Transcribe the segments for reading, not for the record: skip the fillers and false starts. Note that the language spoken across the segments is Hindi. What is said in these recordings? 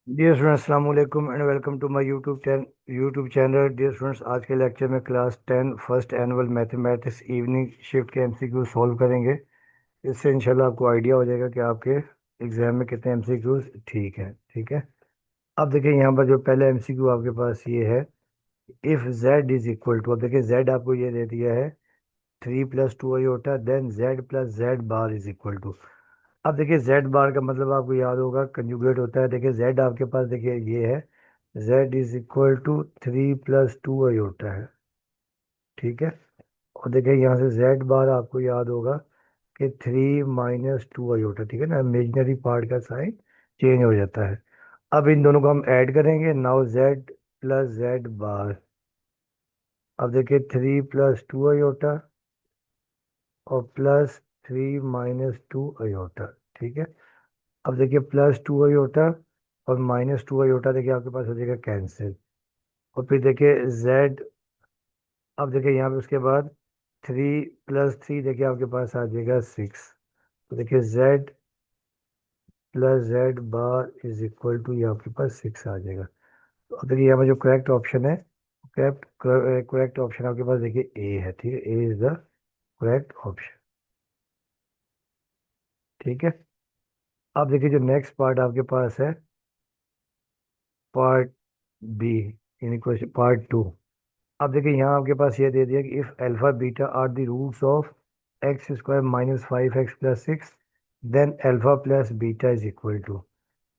डियर स्टूडेंट्स, अस्सलाम वालेकुम and welcome to my YouTube channel. Dear students, आज के लेक्चर में class 10 first annual mathematics evening shift के एमसीक्यू सॉल्व करेंगे। इससे इंशाल्लाह आपको आइडिया हो जाएगा कि आपके एग्जाम में कितने एमसीक्यूज ठीक है। अब देखिए यहाँ पर जो पहला एमसीक्यू आपके पास ये है, if Z is equal to. अब देखिए जेड आपको ये दे दिया है 3 + 2 iota, then Z plus Z bar is equal to. अब देखिए जेड बार का मतलब आपको याद होगा, कंजुगेट होता है। देखिए जेड आपके पास देखिए ये है, Z is equal to 3 + 2 iota है। ठीक है। और देखिए यहाँ से जेड बार आपको याद होगा कि 3 - 2 आयोटा। ठीक है ना, इमेजिनरी पार्ट का साइन चेंज हो जाता है। अब इन दोनों को हम ऐड करेंगे। नाउ जेड प्लस जेड बार। अब देखिए 3 + 2 आयोटा और प्लस 3 - 2 आयोटा। ठीक है। अब देखिए +2 आयोटा और -2 आयोटा देखिए आपके पास हो जाएगा कैंसिल। और फिर देखिए जेड। अब देखिए यहाँ पे उसके बाद 3 + 3 देखिए आपके पास आ जाएगा 6। तो देखिए Z plus Z bar is equal to ये आपके पास 6 आ जाएगा। तो अब देखिए यहाँ पे जो करेक्ट ऑप्शन है, करेक्ट करेक्ट ऑप्शन आपके पास देखिए ए है। ठीक है, ए इज द करेक्ट ऑप्शन। ठीक है। अब देखिए जो नेक्स्ट पार्ट आपके पास है, पार्ट बी, यानी क्वेश्चन पार्ट 2। अब देखिए यहाँ आपके पास ये दे दिया कि if alpha beta are the roots of x² - 5x + 6, then alpha plus beta is equal to.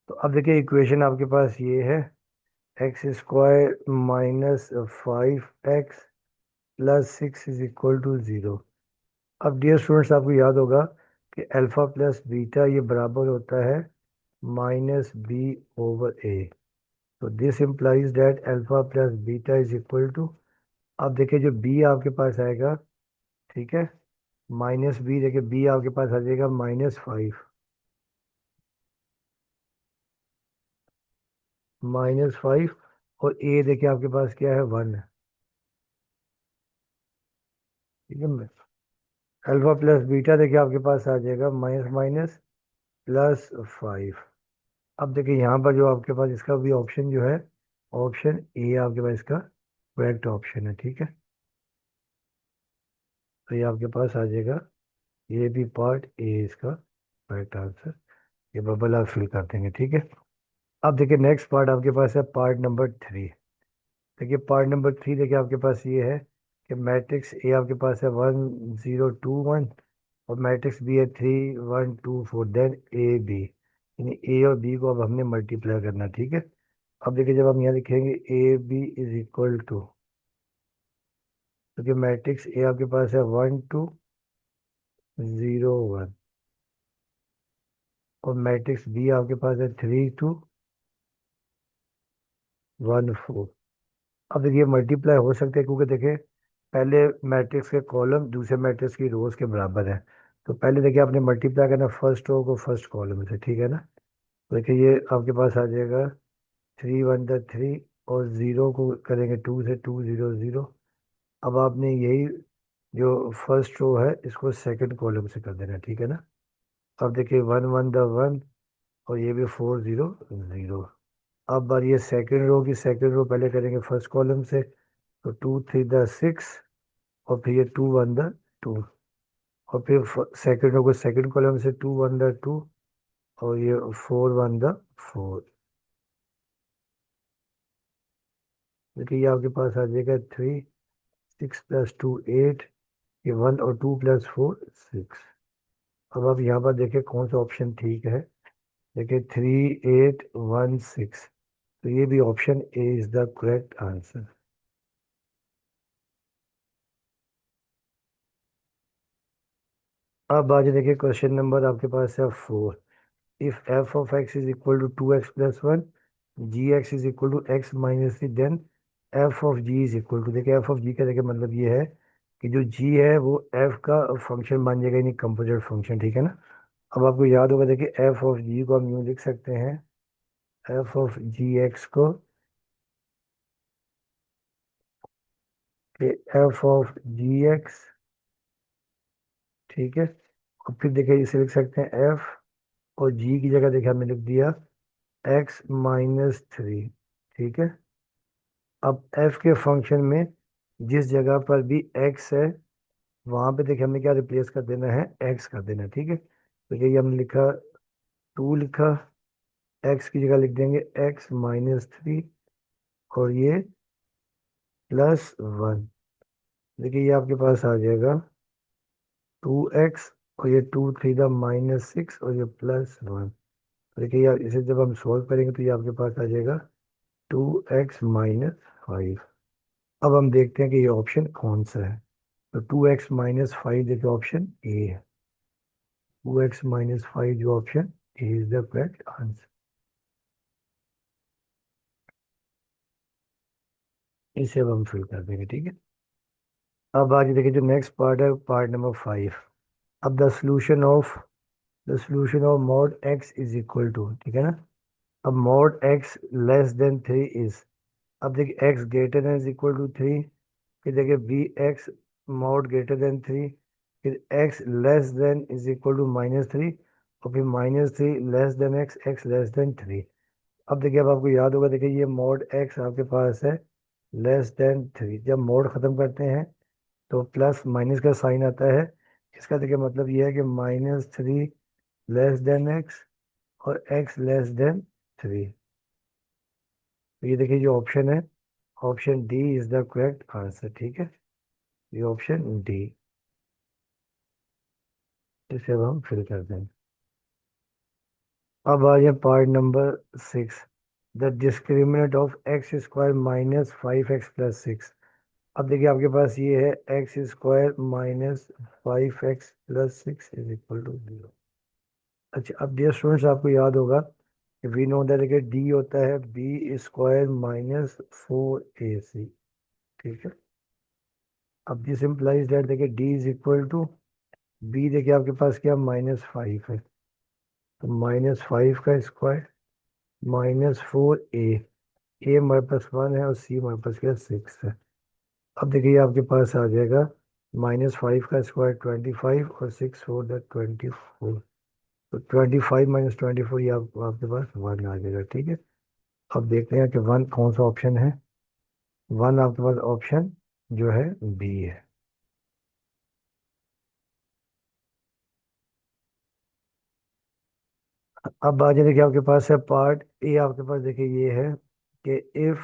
तो अब देखिए इक्वेशन आपके पास ये है, x² - 5x + 6 is equal to 0। अब डियर स्टूडेंट्स, आपको याद होगा कि अल्फा प्लस बीटा ये बराबर होता है -b/a। तो this implies that alpha plus beta is equal to. अब देखिए जो बी आपके पास आएगा, ठीक है, -b। देखिए बी आपके पास आ जाएगा -5, -5। और ए देखिए आपके पास क्या है, 1 है। ठीक है। अल्फा प्लस बीटा देखिए आपके पास आ जाएगा माइनस माइनस +5। अब देखिए यहाँ पर जो आपके पास इसका भी ऑप्शन जो है, ऑप्शन ए आपके पास इसका करेक्ट ऑप्शन है। ठीक है। तो ये आपके पास आ जाएगा, ये भी पार्ट ए इसका करेक्ट आंसर। ये बबल आप फिल कर देंगे। ठीक है। अब देखिए नेक्स्ट पार्ट आपके पास है पार्ट नंबर 3। देखिए पार्ट नंबर 3 देखिए आपके पास ये है कि मैट्रिक्स ए आपके पास है 1 0 2 1, और मैट्रिक्स बी है 3 1 2 4, देन ए बी। यानी ए और बी को अब हमने मल्टीप्लाई करना है। ठीक है। अब देखिए जब हम यहाँ लिखेंगे A B is equal to, तो मैट्रिक्स ए आपके पास है 1 2 0 1, और मैट्रिक्स बी आपके पास है 3 2 1 4। अब देखिए मल्टीप्लाई हो सकते हैं, क्योंकि देखिए पहले मैट्रिक्स के कॉलम दूसरे मैट्रिक्स की रोज के बराबर है। तो पहले देखिए आपने मल्टीप्लाई करना फर्स्ट रो को फर्स्ट कॉलम से। ठीक है ना। तो देखिए ये आपके पास आ जाएगा 3 1 3, और जीरो को करेंगे 2 से, 2 0 0। अब आपने यही जो फर्स्ट रो है इसको सेकंड कॉलम से कर देना। ठीक है ना। अब देखिए 1 1 और ये भी 4 0 0। अब बार ये सेकंड रो की सेकंड रो पहले करेंगे फर्स्ट कॉलम से। तो 2 3 6, और फिर ये 2 1 2, और फिर सेकंड रो को सेकंड कॉलम से 2 1 2, और ये 4 1 4। देखिए ये आपके पास आ जाएगा 3 6 + 2 8, ये 1 और 2 + 4 6। अब आप यहाँ पर देखिए कौन सा ऑप्शन ठीक है। देखिए 3 8 1 6, तो ये भी option A is the correct answer. अब बात देखिए क्वेश्चन नंबर आपके पास है 4। If F of X is equal to 2x + 1, G X is equal to x - 3, then F of G is equal to. देखिए एफ ऑफ जी का देखिए मतलब ये है कि जो जी है वो एफ का फंक्शन बन जाएगा, यानी कंपोजिट फंक्शन। ठीक है ना। अब आपको याद होगा, देखिए एफ ऑफ जी को हम यूँ लिख सकते हैं, एफ ऑफ जी एक्स को, कि एफ ऑफ जी एक्स। ठीक है। और फिर देखिए इसे लिख सकते हैं एफ, और जी की जगह देखिए हमने लिख दिया एक्स माइनस थ्री। ठीक है। अब एफ के फंक्शन में जिस जगह पर भी एक्स है वहां पे देखिए हमें क्या रिप्लेस कर देना है, एक्स कर देना है। ठीक है, तो ये हमने लिखा, टू लिखा, एक्स की जगह लिख देंगे एक्स माइनस थ्री, और ये प्लस वन। देखिए ये आपके पास आ जाएगा टू एक्स, और ये two three the minus six, और ये प्लस वन। देखिए यार इसे जब हम सॉल्व करेंगे तो ये आपके पास आ जाएगा टू एक्स माइनस फाइव। अब हम देखते हैं कि ये ऑप्शन कौन सा है। तो टू एक्स माइनस फाइव देखिए ऑप्शन ए है। टू एक्स माइनस फाइव जो option A is the correct answer. इसे अब हम फिल कर देंगे। ठीक है। अब आगे देखिए जो नेक्स्ट पार्ट है, पार्ट नंबर फाइव। अब the solution of mod x is equal to, ठीक है ना। अब mod x less than three is, अब देखिए x greater than is equal to three, फिर देखिए B x mod greater than three, फिर x less than is equal to minus three, और फिर minus three less than x, x less than three. अब देखिए अब आपको याद होगा, देखिए ये मॉड एक्स आपके पास है लेस देन थ्री। जब मॉड खत्म करते हैं तो प्लस माइनस का साइन आता है। इसका देखिए मतलब ये है कि minus three less than x और एक्स लेस देन थ्री। तो ये देखिए जो ऑप्शन है, option D is the correct answer. ठीक है, ये ऑप्शन डी। इसे अब हम फिल कर देंगे। अब आ जाए part number six. The discriminant of X square minus five X plus six. अब देखिए आपके पास ये है X square minus five X plus six is equal to zero. अच्छा, अब डियर स्टूडेंट्स आपको याद होगा कि वी नो दैट देखिए डी होता है B square minus four A C. ठीक है। अब दिस इम्प्लाइज दैट देखिए D is equal to B, देखिए आपके पास क्या माइनस फाइव है, तो माइनस फाइव का स्क्वायर माइनस फोर ए हमारे पास वन है और सी हमारे पास क्या सिक्स है। अब देखिए आपके पास आ जाएगा माइनस फाइव का स्क्वायर ट्वेंटी फाइव, और six four the twenty four. तो twenty five minus twenty four, ये आपके पास वन आ जाएगा। ठीक है। अब देखते हैं कि वन कौन सा ऑप्शन है। वन आपके पास ऑप्शन जो है बी है। अब आ जाए देखिए आपके पास है पार्ट ए। आपके पास देखिए ये है कि इफ,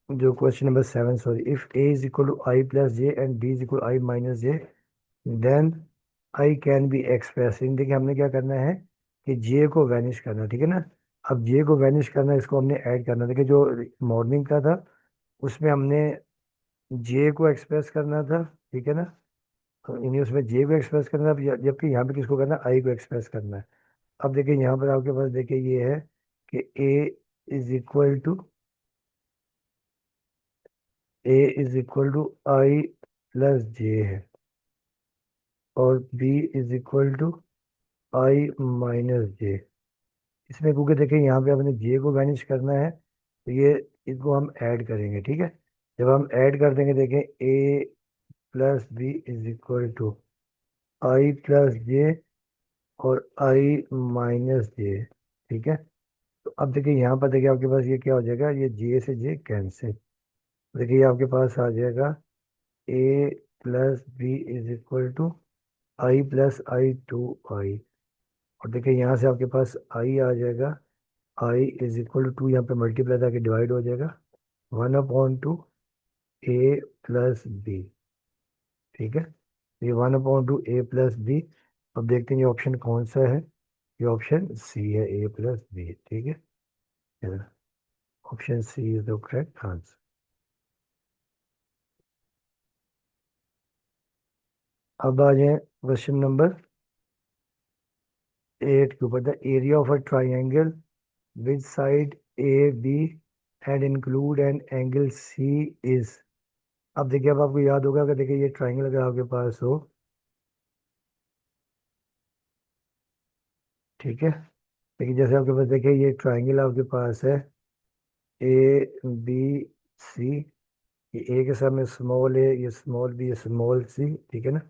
जो question number seven, sorry, if A is equal to I plus J and B is equal I minus J, then I can be express in, देखिए हमने क्या करना है कि जे को वैनिश करना है। ठीक है ना। अब जे को वैनिश करना है, इसको हमने ऐड करना है। देखिए जो मॉर्निंग का था उसमें हमने जे को एक्सप्रेस करना था। ठीक है ना। तो इन्हीं उसमें जे को एक्सप्रेस करना है, जबकि यहाँ पे किसको करना है, आई को एक्सप्रेस करना है। अब देखिए यहाँ पर आपके पास देखिए ये है कि is equal to A is equal to I plus J है, और B is equal to I minus J. इसमें क्योंकि देखिए यहाँ पे अपने जे को वैनिश करना है, तो ये इसको हम ऐड करेंगे। ठीक है। जब हम ऐड कर देंगे देखें A plus B is equal to I plus J और आई माइनस जे। ठीक है। तो अब देखिए यहाँ पर देखिए आपके पास ये क्या हो जाएगा, ये जे से जे कैंसिल। देखिए आपके पास आ जाएगा A plus B is equal to I plus I two I, और देखिए यहाँ से आपके पास आई आ जाएगा, I is equal to two, यहाँ पे मल्टीप्लाई करके डिवाइड हो जाएगा, one upon two A plus B. ठीक है। तो ये one upon two A plus B. अब देखते हैं ये ऑप्शन कौन सा है। ये ऑप्शन सी है, ए प्लस बी। ठीक है, option C is the correct answer. अब आ जाए क्वेश्चन नंबर एट के ऊपर। The area of a triangle with side A B and include an angle C is. अब देखिए अब आपको याद होगा कि देखिए ये ट्राइंगल अगर आपके पास हो, ठीक है, लेकिन जैसे आपके पास देखिए ये ट्राइंगल आपके पास है ए बी सी, ये ए के सामने स्मॉल ए, ये स्मॉल बी, ये स्मॉल सी। ठीक है ना।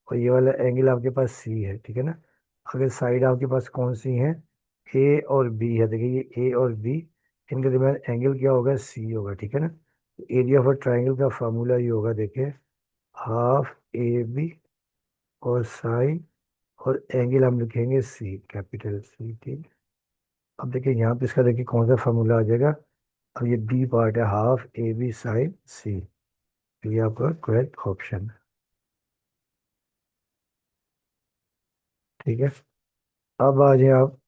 और ये वाला एंगल आपके पास सी है। ठीक है ना। अगर साइड आपके पास कौन सी है, ए और बी है, देखिए ये ए और बी, इनके दरमियान एंगल क्या होगा, सी होगा, ठीक है ना। एरिया ऑफ ट्राइंगल का फार्मूला ये होगा, देखिए हाफ ए बी और साइन, और एंगल हम लिखेंगे सी, कैपिटल सी, ठीक। अब देखिए यहाँ पे इसका देखिए कौन सा फार्मूला आ जाएगा। अब ये बी पार्ट है, हाफ ए बी साइन सी, तो ये आपका करेक्ट ऑप्शन है, ठीक है। अब आ जाए आप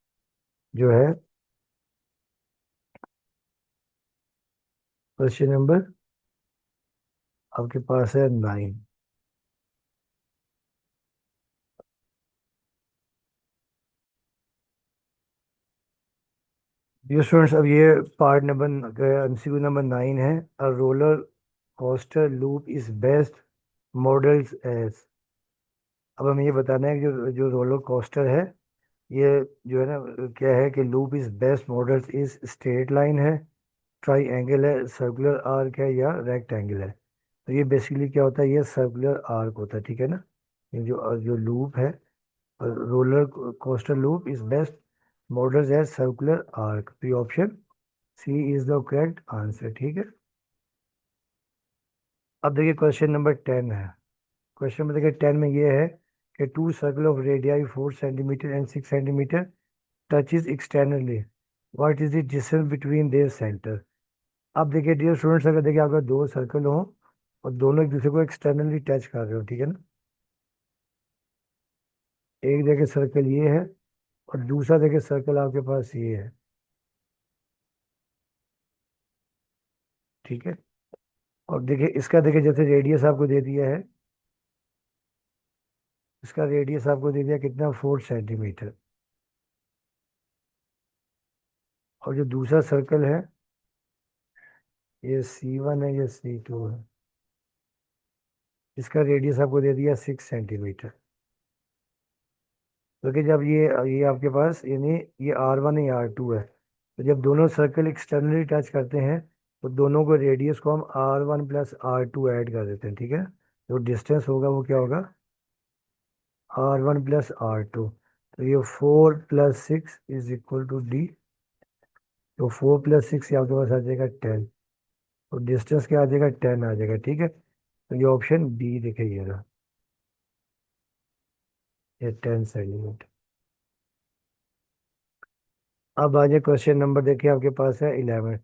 जो है क्वेश्चन नंबर आपके पास है 9। ये स्टूडेंट्स, अब ये पार्ट नंबर एमसीक्यू नंबर 9 है। A roller coaster loop is best models as. अब हमें ये बताना है कि जो जो रोलर कोस्टर है, ये जो है ना, क्या है कि loop is best models is straight line है, ट्राई एंगल है, सर्कुलर आर्क है, या रेक्ट एंगल है। तो ये बेसिकली क्या होता है, ये सर्कुलर आर्क होता है, ठीक है ना। ये जो जो लूप है, roller coaster loop is best models as circular arc, तो ये option C is the correct answer, ठीक है। अब देखिए क्वेश्चन नंबर 10 है। क्वेश्चन नंबर देखिए 10 में ये है कि two circle of radii 4 centimetre and 6 centimetre touches externally, what is the distance between their centre. अब देखिए डियर स्टूडेंट्स, अगर देखिए आपका दो सर्कल हो और दोनों एक दूसरे को एक्सटर्नली टच कर रहे हो, ठीक है ना। एक देखिए सर्कल ये है और दूसरा देखिए सर्कल आपके पास ये है, ठीक है। और देखिए इसका देखिए जैसे रेडियस आपको दे दिया है, इसका रेडियस आपको दे दिया कितना, 4 सेंटीमीटर। और जो दूसरा सर्कल है, ये C1 है, ये C2 है, इसका रेडियस आपको दे दिया 6 सेंटीमीटर। क्योंकि जब ये आपके पास यानी ये R1 है, ये R2 है, तो जब दोनों सर्कल एक्सटर्नली टच करते हैं तो दोनों को रेडियस को हम R1 + R2 ऐड कर देते हैं, ठीक है। जो डिस्टेंस होगा वो क्या होगा, R1 + R2। तो ये 4 + 6 = D। तो 4 + 6 ये आपके पास आ जाएगा 10, तो डिस्टेंस क्या आ जाएगा, 10 आ जाएगा, ठीक है। तो ये ऑप्शन बी दिखाइएगा, ये 10 सेंटीमीटर। अब आ जाए क्वेश्चन नंबर, देखिए आपके पास है 11।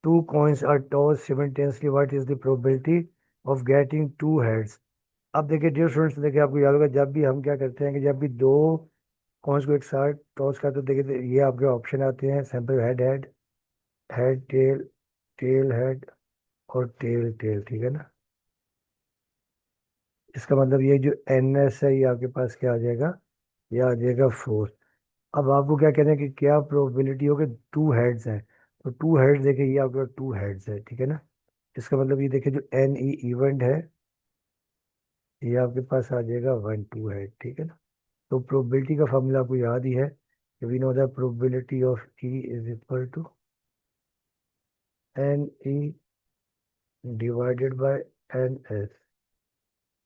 Two coins are toss simultaneously, what is the probability of getting two heads. अब देखिए डियर स्टूडेंट्स, देखिए आपको याद होगा जब भी हम क्या करते हैं कि जब भी दो कॉइन्स को एक साथ टॉस करते हैं, तो देखिए तो ये आपके ऑप्शन आते हैं, sample head head, head tail, tail head, और टेल टेल, ठीक है ना। इसका मतलब ये जो एन एस है, ये आपके पास क्या आ जाएगा, ये आ जाएगा 4। अब आपको क्या कहना है कि क्या प्रोबेबिलिटी हो कि टू हेड्स हैं, तो टू हेड्स देखिए ये आपके पास टू हेड्स है, ठीक है ना। इसका मतलब ये देखिए जो एन ई इवेंट है, ये आपके पास आ जाएगा 1 2 है, ठीक है ना। तो प्रोबेबिलिटी का फॉर्मूला आपको याद ही है कि we know the probability of E is equal to N E divided by N S.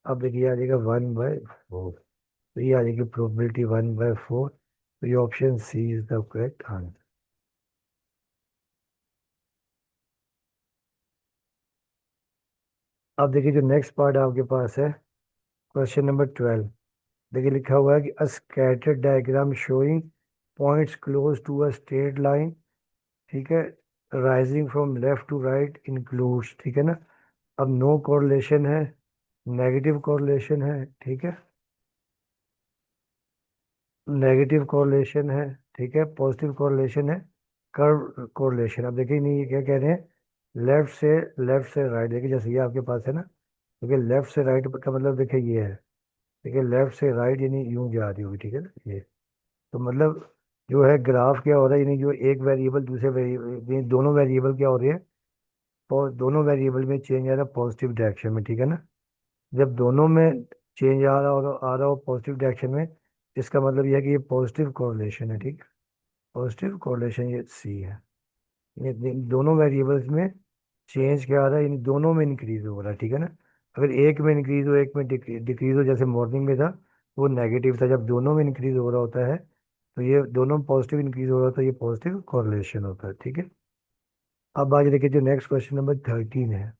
अब देखिए आ जाएगा 1/4, तो ये आ जाएगी प्रोबेबिलिटी 1/4, तो ये option C is the correct answer. अब देखिए जो नेक्स्ट पार्ट आपके पास है, क्वेश्चन नंबर 12। देखिए लिखा हुआ है कि a scattered diagram showing points close to a straight line, ठीक है, rising from left to right includes, ठीक है ना। अब नो कोरिलेशन है, नेगेटिव कोरिलेशन है, ठीक है, नेगेटिव कोरिलेशन है, ठीक है, पॉजिटिव कोरिलेशन है, कर्व कोरिलेशन। अब देखिए नहीं, ये क्या कह रहे हैं, लेफ्ट से राइट, देखिए जैसे ये आपके पास है ना, देखिए लेफ्ट से राइट का मतलब देखिए ये है, देखिए लेफ्ट से राइट यानी यूं जा रही होगी, ठीक है ना ये। तो मतलब जो है ग्राफ क्या हो रहा है, यानी जो एक वेरिएबल दूसरे वेरिएबल, दोनों वेरिएबल क्या हो रही है, और दोनों वेरिएबल में चेंज आ रहा है पॉजिटिव डायरेक्शन में, ठीक है ना। जब दोनों में चेंज आ रहा हो पॉजिटिव डायरेक्शन में, इसका मतलब यह है कि ये पॉजिटिव कोरिलेशन है, ठीक है। पॉजिटिव कोरिलेशन ये सी है, ये दोनों वेरिएबल्स में चेंज क्या आ रहा है, यानी दोनों में इंक्रीज हो रहा है, ठीक है ना। अगर एक में इंक्रीज हो एक में डिक्रीज हो, जैसे मॉर्निंग में था वो नेगेटिव था, जब दोनों में इंक्रीज हो रहा होता है तो ये दोनों पॉजिटिव इंक्रीज हो रहा है, तो ये पॉजिटिव कॉरिलेशन होता है, ठीक है। अब आगे देखिए जो नेक्स्ट क्वेश्चन नंबर 13 है,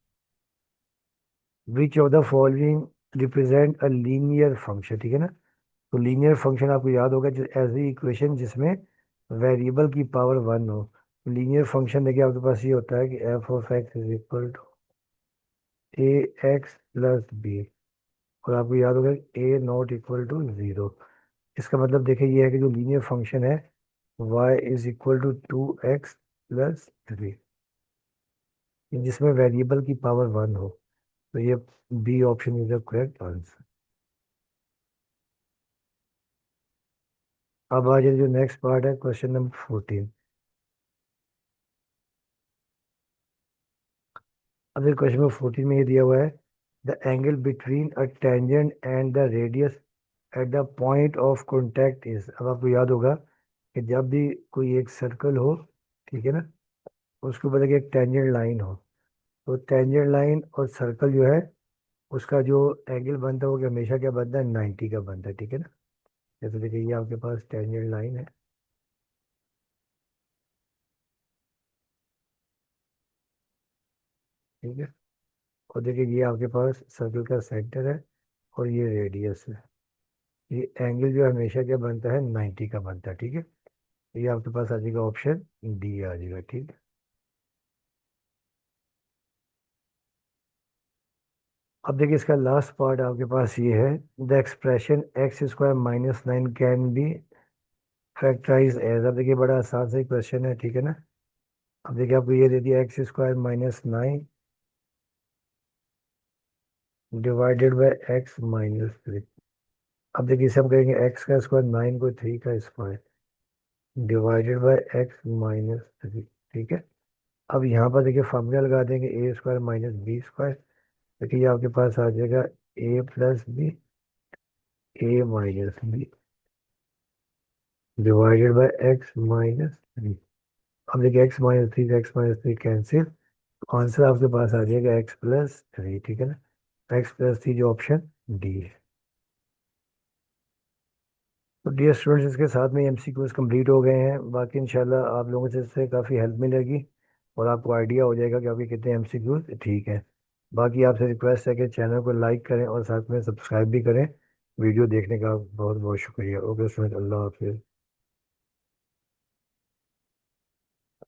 which of the following represent a linear function, ठीक है ना। तो लीनियर फंक्शन आपको याद होगा, ऐसी इक्वेशन जिसमें वेरिएबल की पावर वन हो। लीनियर फंक्शन देखिए आपके पास ये होता है कि F of X is equal to A X plus B, और आपको याद होगा A not equal to zero. इसका मतलब देखिए ये है कि जो लीनियर फंक्शन है y is equal to 2x plus 3, जिसमें वेरिएबल की पावर वन हो। तो ये B option is the correct answer. अब आ जाए जो नेक्स्ट पार्ट है, क्वेश्चन नंबर 14। अब ये क्वेश्चन नंबर 14 में ये दिया हुआ है, the angle between a tangent and the radius at the point of contact is. अब आपको याद होगा कि जब भी कोई एक सर्कल हो, ठीक है ना, उसके ऊपर देखिए एक टेंजेंट लाइन हो, तो टेंजेंट लाइन और सर्कल जो है उसका जो एंगल बनता है वो हमेशा क्या बनता है, 90 का बनता है, ठीक है ना। जैसे देखिए ये आपके पास टेंजेंट लाइन है, ठीक है, और देखिए ये आपके पास सर्कल का सेंटर है और ये रेडियस है। ये एंगल जो हमेशा क्या बनता है, 90 का बनता है, ठीक है। ये आपके पास आ जाएगा ऑप्शन डी आ जाएगा, ठीक है। अब देखिए इसका लास्ट पार्ट आपके पास ये है, the expression X square minus nine can be factorise as. अब देखिए बड़ा आसान सा क्वेश्चन है, ठीक है ना। अब देखिए आपको ये दे दिया X square minus nine divided by X minus three. अब देखिए इसे हम कहेंगे एक्स का स्क्वायर, नाइन को थ्री का square divided by X minus three, ठीक है। अब यहाँ पर देखिए फॉर्मूला लगा देंगे A square minus B square. देखिए ये आपके पास आ जाएगा A plus B, A minus B divided by X minus three. अब देखिए X minus three cancel, answer आपके पास आ जाएगा एक्स प्लस थ्री, ठीक है ना। एक्स प्लस थ्री जो ऑप्शन डी है। तो डियर स्टूडेंट्स, इसके साथ में एमसीक्यूज कंप्लीट हो गए हैं। बाकी इंशाल्लाह आप लोगों से इससे काफ़ी हेल्प मिलेगी और आपको आइडिया हो जाएगा कि आपके कितने एमसीक्यूज ठीक है। बाकी आपसे रिक्वेस्ट है कि चैनल को लाइक करें और साथ में सब्सक्राइब भी करें। वीडियो देखने का बहुत बहुत शुक्रिया। ओके स्टूडेंट, अल्लाह हाफिज़।